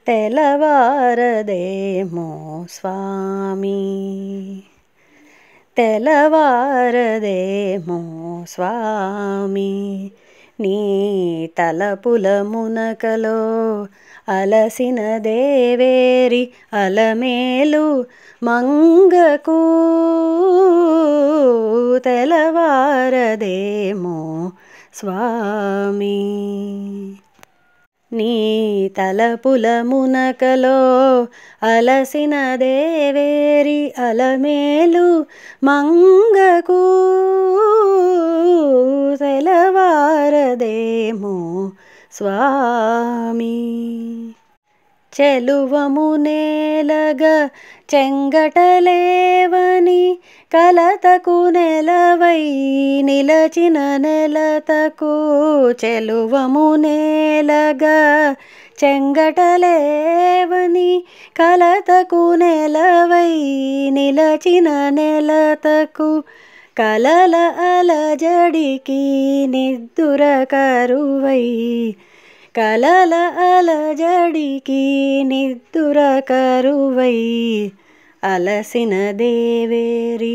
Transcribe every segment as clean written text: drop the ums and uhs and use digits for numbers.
తెలవారదేమో స్వామి, తెలవారదేమో స్వామి, నీ తలపుల మునకలో అలసిన దేవేరి అలమేలు మంగకు తెలవారదేమో స్వామి. నీ తలపుల మునకలో అలసిన దేవేరి అలమేలు మంగకు తెలవారదేమో స్వామి. చెలువము నేలగా చెంగటలేవని కలతకు నెలవై నిలచిన నెలతకు, చెలువము నేలగా చెంగటలేవని కలతకు నెలవై నిలచిన నెలతకు, కలల అలజడికి నిద్దుర కరువై, కలల అలజడికి నిద్దుర కరువై, అలసిన దేవేరి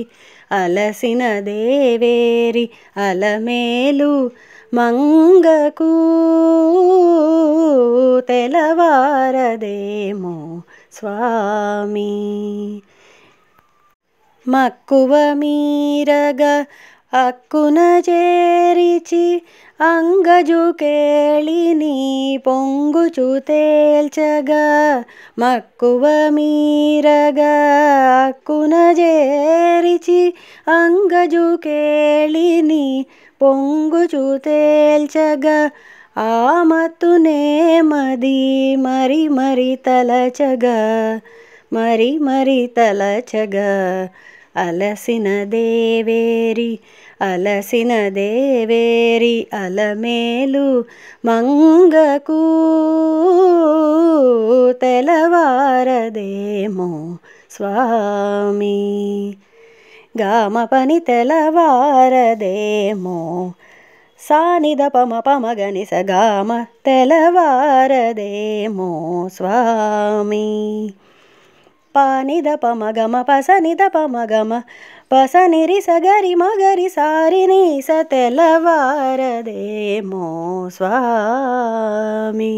అలసిన దేవేరి అలమేలు మంగకు తెలవారదేమో స్వామి. మక్కువ మీరగా అక్కున చేరిచి అంగజు కేళిని పొంగుచు తేల్చగా, మక్కువ మీరగా అక్కున చేరిచి అంగజు కేళిని పొంగుచు తేల్చగా, ఆ మత్తునే మది మరి మరి తలచగా, మరి మరి తలచగా, అలసిన దేవేరి అలసిన దేవేరి అలమేలు మంగకు తెలవారదేమో స్వామి. గామ పని తెలవారదేమో సానిద పమ పమగని సగామ తెలవారదేమో స్వామి. పానిద పమగమ పసనిద పమగమ పసనిరి సగరి మగరి సారిని స తెలవారదేమో స్వామి.